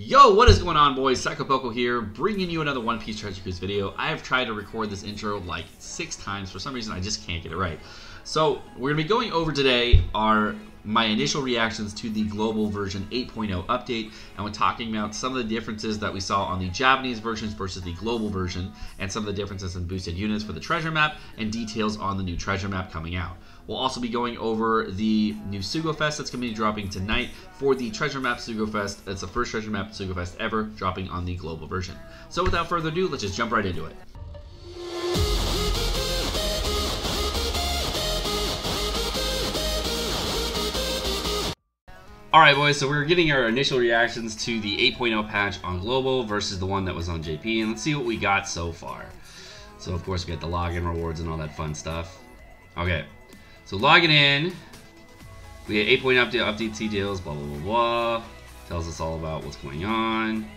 Yo, what is going on, boys? Sekapoko here, bringing you another One Piece Treasure Cruise video. I have tried to record this intro like 6 times. For some reason, I just can't get it right. So, we're going to be going over today my initial reactions to the global version 8.0 update, and we're talking about some of the differences that we saw on the Japanese versions versus the global version, and some of the differences in boosted units for the treasure map, and details on the new treasure map coming out. We'll also be going over the new Sugofest that's going to be dropping tonight for the treasure map Sugofest. It's the first treasure map Sugofest ever, dropping on the global version. So without further ado, let's just jump right into it. Alright, boys, so we're getting our initial reactions to the 8.0 patch on global versus the one that was on JP, and let's see what we got so far. So of course we got the login rewards and all that fun stuff. Okay, so logging in, we get 8.0 update details, blah blah blah blah, tells us all about what's going on.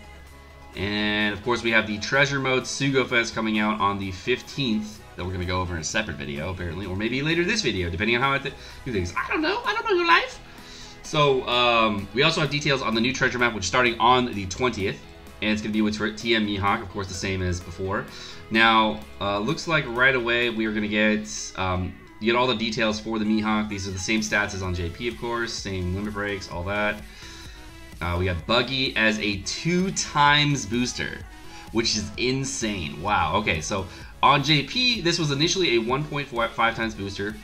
And of course we have the treasure mode Sugofest coming out on the 15th that we're going to go over in a separate video apparently, or maybe later this video, depending on how I do things. I don't know your life. So, we also have details on the new treasure map, which is starting on the 20th, and it's going to be with TM Mihawk, of course, the same as before. Now, looks like right away we are going to get all the details for the Mihawk. These are the same stats as on JP, of course, same limit breaks, all that. We got Buggy as a 2x booster, which is insane. Wow, okay, so on JP, this was initially a 1.5 times booster,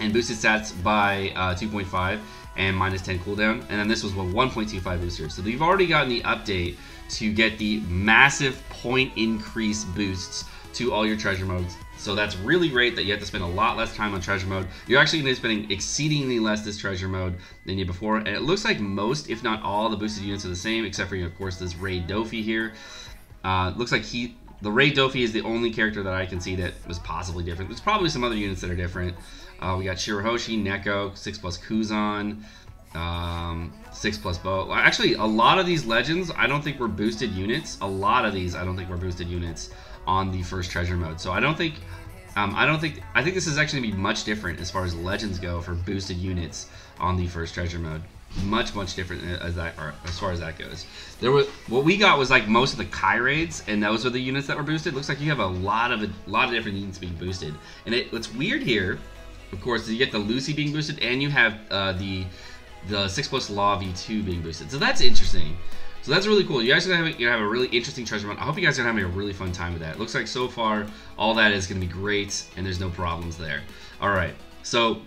and boosted stats by 2.5. and minus 10 cooldown, and then this was a 1.25 booster. So they've already gotten the update to get the massive point increase boosts to all your treasure modes. So that's really great that you have to spend a lot less time on treasure mode. You're actually going to be spending exceedingly less this treasure mode than you did before, and it looks like most, if not all, the boosted units are the same, except for, of course, this Raid Dofi here. Looks like the Raid Dofi is the only character that I can see that was possibly different. There's probably some other units that are different. We got Shirahoshi, Neko, 6+ Kuzan, 6+ Bo. Actually, a lot of these legends I don't think were boosted units. A lot of these I don't think were boosted units on the first treasure mode. So I think this is actually going to be much different as far as legends go for boosted units on the first treasure mode. Much different as far as that goes. What we got was like most of the Kai raids, and those are the units that were boosted. Looks like you have a lot of different units being boosted, and what's weird here, of course, is you get the Lucy being boosted, and you have the 6+ Law V2 being boosted. So that's interesting. So that's really cool. You guys are gonna have a really interesting treasure mode. I hope you guys are having a really fun time with that. It looks like so far all that is gonna be great, and there's no problems there. All right, so.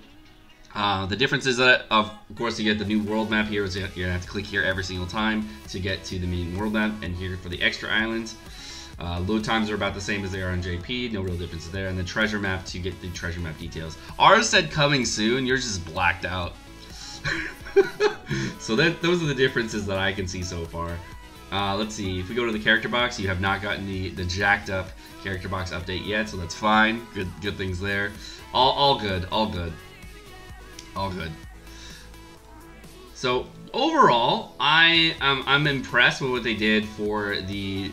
The difference is that, of course, you get the new world map here. So you're going to have to click here every single time to get to the main world map, and here for the extra islands. Load times are about the same as they are on JP, no real difference there. And the treasure map to get the treasure map details. Ours said coming soon, yours just blacked out. So those are the differences that I can see so far. Let's see, if we go to the character box, you have not gotten the jacked up character box update yet, so that's fine. Good things there. All good. So overall, I'm impressed with what they did for the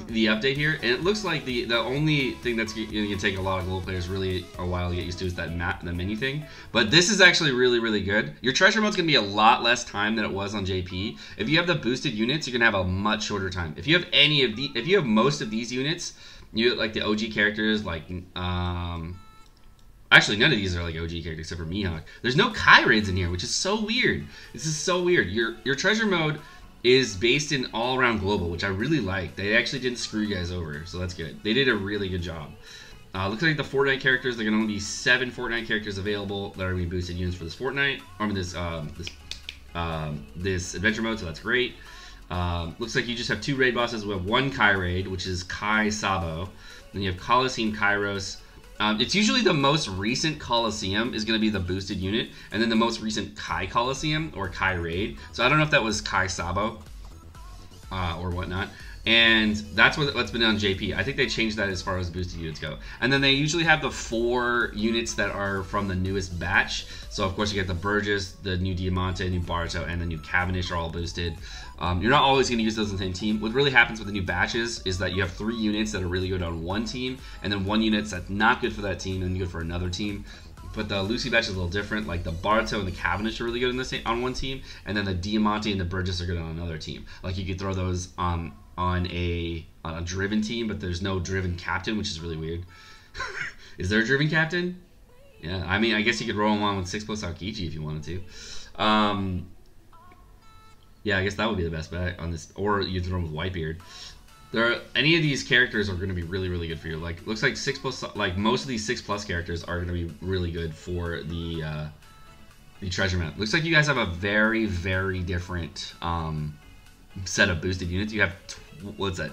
update here, and it looks like the only thing that's going to take a lot of global players really a while to get used to is that the menu thing. But this is actually really good. Your treasure mode's going to be a lot less time than it was on JP. If you have the boosted units, you're going to have a much shorter time. If you have most of these units, like the OG characters, like actually, none of these are like OG characters except for Mihawk. There's no Kai raids in here, which is so weird. This is so weird. Your treasure mode is based in all around global, which I really like. They actually didn't screw you guys over, so that's good. They did a really good job. Looks like the Fortnite characters, there are going to be 7 Fortnite characters available that are going to be boosted units for this Fortnite, or this adventure mode, so that's great. Looks like you just have 2 raid bosses. We have 1 Kai raid, which is Kai Sabo. Then you have Coliseum Kairos. It's usually the most recent Coliseum is going to be the boosted unit, and then the most recent Kai Coliseum or Kai Raid. So I don't know if that was Kai Sabo or whatnot. And that's what's been on JP. I think they changed that as far as boosted units go. And then they usually have the 4 units that are from the newest batch. So of course you get the Burgess, the new Diamante, new Baruto, and the new Cavendish are all boosted. You're not always going to use those in the same team. What really happens with the new batches is that you have 3 units that are really good on one team, and then 1 unit that's not good for that team and good for another team. but the Lucy batch is a little different. Like the Barto and the Cavendish are really good in this on one team, and then the Diamante and the Burgess are good on another team. Like you could throw those on a driven team, but there's no driven captain, which is really weird. Is there a driven captain? Yeah, I mean, I guess you could roll him on with 6+ Aokiji if you wanted to. Yeah, I guess that would be the best bet on this, or you throw him with Whitebeard. Any of these characters are going to be really, really good for you. Like, looks like 6+, like most of these 6+ characters are going to be really good for the treasure map. Looks like you guys have a very, very different set of boosted units. You have what's that?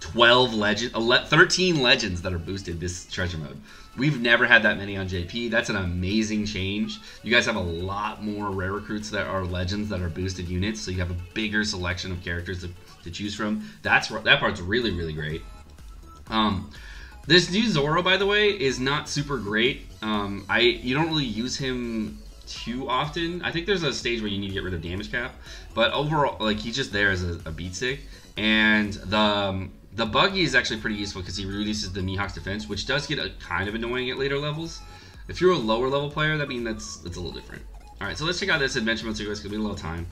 13 legends that are boosted this treasure mode. We've never had that many on JP. That's an amazing change. You guys have a lot more rare recruits that are legends that are boosted units, so you have a bigger selection of characters to choose from. That part's really, really great. This new Zoro, by the way, is not super great. You don't really use him too often. I think there's a stage where you need to get rid of damage cap, but overall, like, he's just there as a beat stick. And the buggy is actually pretty useful because he reduces the Mihawk's defense, which does get kind of annoying at later levels. If you're a lower level player, that means that's a little different. All right, so let's check out this Adventure Mode Sugofest. It's gonna be a little time.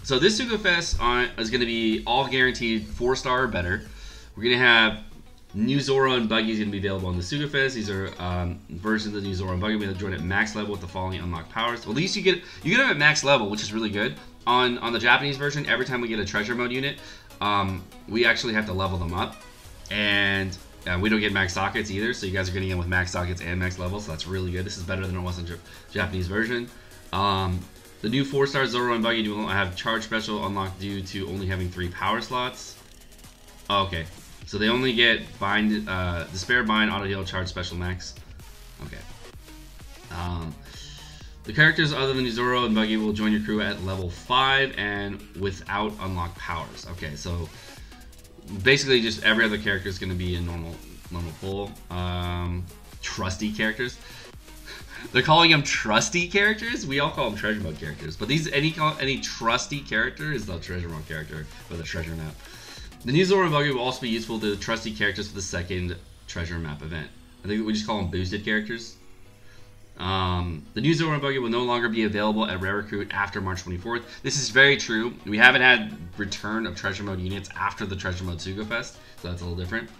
So this Sugofest is gonna be all guaranteed 4-star or better. We're gonna have new Zoro and Buggy is gonna be available on the Sugofest. These are versions of the new Zoro and Buggy. We're gonna join at max level with the following unlocked powers. Well, at least you get them at max level, which is really good. On the Japanese version, every time we get a treasure mode unit, we actually have to level them up, and we don't get max sockets either, so you guys are getting in with max sockets and max levels, so that's really good. This is better than it was in Japanese version. The new 4-star Zoro and Buggy do have charge special unlocked due to only having 3 power slots. Oh, okay, so they only get bind, despair, bind, auto heal, charge special max. Okay. The characters other than Zoro and Buggy will join your crew at level 5 and without unlocked powers. Okay, so basically just every other character is going to be in normal pool. Trusty characters. They're calling them trusty characters. We all call them treasure mode characters, but any trusty character is the treasure mode character for the treasure map. The new Zoro and Buggy will also be useful to the trusty characters for the second treasure map event. I think we just call them boosted characters. The new Zoro and Buggy will no longer be available at Rare Recruit after March 24th. This is very true. We haven't had return of treasure mode units after the treasure mode Sugofest, so that's a little different.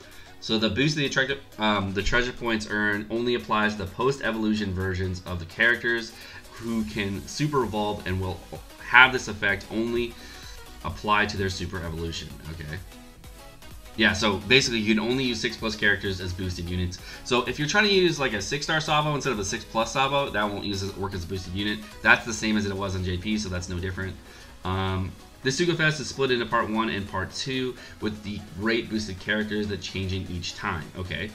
So the boost of the treasure points earned only applies to post-evolution versions of the characters who can super evolve, and will have this effect only apply to their super evolution. Okay. Yeah, so basically you can only use 6+ characters as boosted units. So if you're trying to use like a 6-star Sabo instead of a 6+ Sabo, that won't work as a boosted unit. That's the same as it was on JP, so that's no different. This Sugofest is split into Part 1 and Part 2 with the rate boosted characters that changing each time. Okay,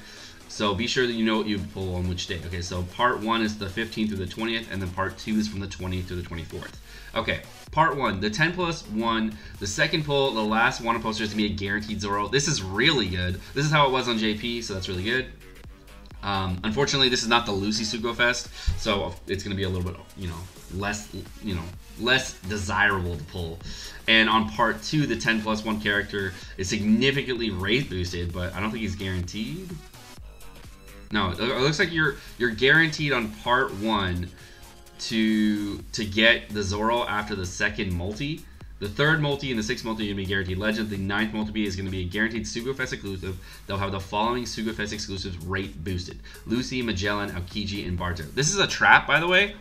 so be sure that you know what you pull on which day. Okay, so Part 1 is the 15th through the 20th, and then Part 2 is from the 20th through the 24th. Okay, Part 1, the 10+1, the second pull, the last one poster is going to be a guaranteed Zoro. This is really good. This is how it was on JP, so that's really good. Unfortunately, this is not the Lucy Sugofest, so it's going to be a little bit, less desirable to pull. And on Part 2, the 10+1 character is significantly rate boosted, but I don't think he's guaranteed. No, it looks like you're guaranteed on Part 1 to get the Zoro after the second multi. The third multi and the sixth multi are going to be guaranteed legend. The ninth multi is going to be a guaranteed Sugofest exclusive. They'll have the following Sugofest exclusives rate boosted: Lucy, Magellan, Aokiji, and Barto. This is a trap, by the way.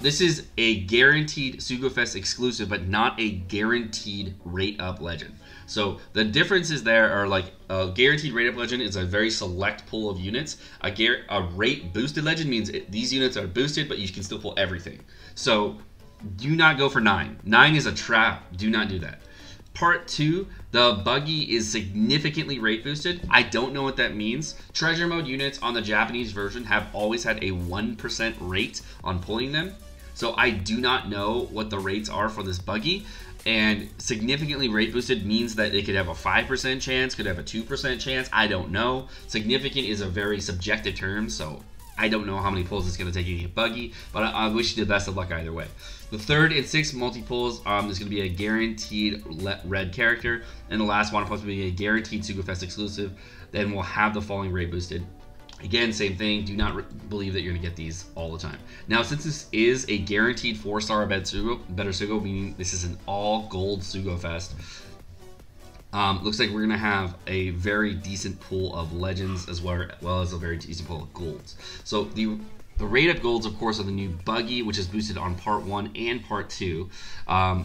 This is a guaranteed Sugofest exclusive, but not a guaranteed rate up legend. So the differences there are like a guaranteed rate up legend is a very select pool of units. A rate boosted legend means these units are boosted, but you can still pull everything. So do not go for 9. 9 is a trap. Do not do that. Part 2, the Buggy is significantly rate boosted. I don't know what that means. Treasure mode units on the Japanese version have always had a 1% rate on pulling them. So I do not know what the rates are for this Buggy. And significantly rate boosted means that it could have a 5% chance, could have a 2% chance. I don't know. Significant is a very subjective term, so I don't know how many pulls it's going to take you to get Buggy, but I wish you the best of luck either way. The third and sixth multi-pulls is going to be a guaranteed red character, and the last one will be a guaranteed Sugofest exclusive. Then we'll have the following rate boosted. Again, same thing. Do not believe that you're going to get these all the time. Now, since this is a guaranteed 4-star better Sugo, meaning this is an all gold Sugofest, looks like we're going to have a very decent pool of legends as well as a very decent pool of golds. So the rate-up golds, of course, are the new buggy, which is boosted on part 1 and part 2.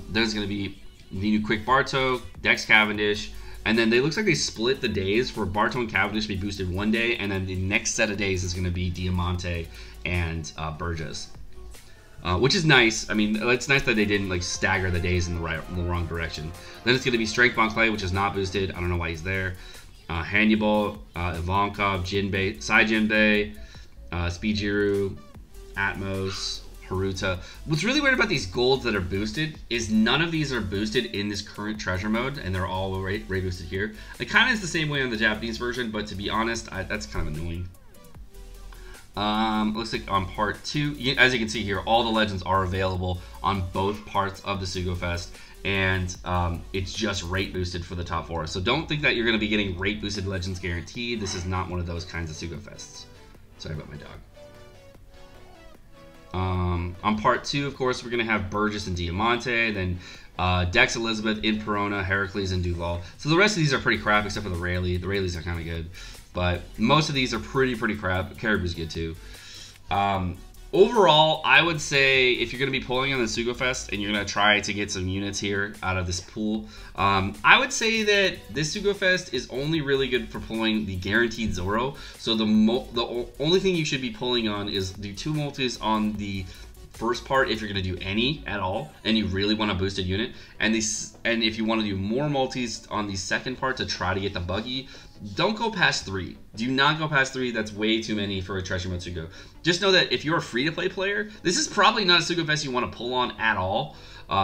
There's going to be the new quick Bartow, Dex Cavendish, and then it looks like they split the days for Bartow and Cavendish to be boosted one day, and then the next set of days is going to be Diamante and Burgess, which is nice. I mean, it's nice that they didn't like stagger the days in the wrong direction. Then it's going to be Strength Bon Clay, which is not boosted. I don't know why he's there. Hannibal, Ivankov, Jinbei, Sai Jinbei, Speedjiru, Atmos, Haruta. What's really weird about these golds that are boosted is none of these are boosted in this current treasure mode, and they're all rate boosted here. It kind of is the same way on the Japanese version, but to be honest, that's kind of annoying. Looks like on part 2, as you can see here, all the legends are available on both parts of the Sugofest, and it's just rate boosted for the top 4. So don't think that you're going to be getting rate boosted legends guaranteed. This is not one of those kinds of Sugofests. Sorry about my dog. On part 2, of course, we're going to have Burgess and Diamante, then Dex Elizabeth, Imperona, Heracles, and Duval. So the rest of these are pretty crap, except for the Rayleigh. The Rayleighs are kind of good, but most of these are pretty crap. Caribou's good too. Overall, I would say if you're going to be pulling on the Sugofest and you're going to try to get some units here out of this pool, I would say that this Sugofest is only really good for pulling the guaranteed Zoro. So the only thing you should be pulling on is do 2 multis on the first part if you're going to do any at all and you really want a boosted unit, and if you want to do more multis on the second part to try to get the buggy, don't go past 3. Do not go past 3. That's way too many for a treasure mode Sugo. Just know that if you're a free-to-play player, this is probably not a Sugofest you want to pull on at all.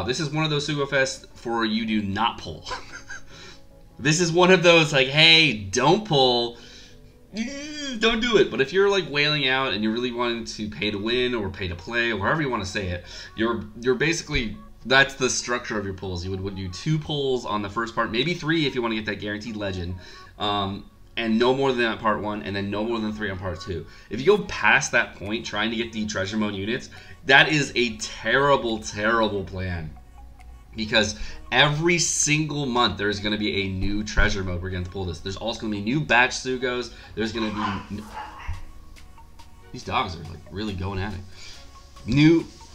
This is one of those Sugofests for you to not pull. This is one of those like, hey, don't pull. Don't do it. But if you're like wailing out and you're really wanting to pay to win or pay to play or however you want to say it, you're basically, that's the structure of your pulls. You would do 2 pulls on the first part, maybe 3 if you want to get that guaranteed legend, and no more than that part 1, and then no more than 3 on part 2. If you go past that point trying to get the treasure mode units, that is a terrible plan. Because every single month there's going to be a new treasure mode we're going to pull this. There's also going to be new batch Sugos. There's going to be... These dogs are like really going at it.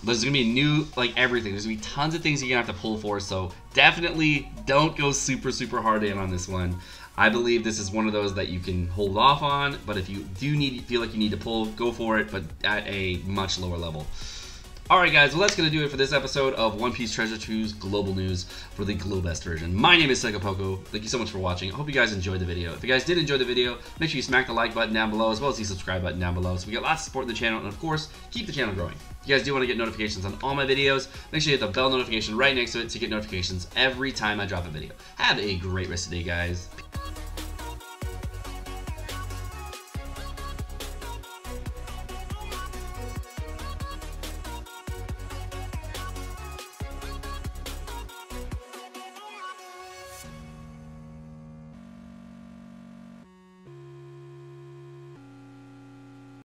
There's going to be new, like everything. There's going to be tons of things you're going to have to pull for. So definitely don't go super hard in on this one. I believe this is one of those that you can hold off on. But if you do feel like you need to pull, go for it, but at a much lower level. Alright guys, well that's going to do it for this episode of One Piece Treasure 2's Global News for the Globest version. My name is Sekapoko. Thank you so much for watching. I hope you guys enjoyed the video. If you guys did enjoy the video, make sure you smack the like button down below as well as the subscribe button down below so we get lots of support in the channel and of course, keep the channel growing. If you guys do want to get notifications on all my videos, make sure you hit the bell notification right next to it to get notifications every time I drop a video. Have a great rest of the day guys.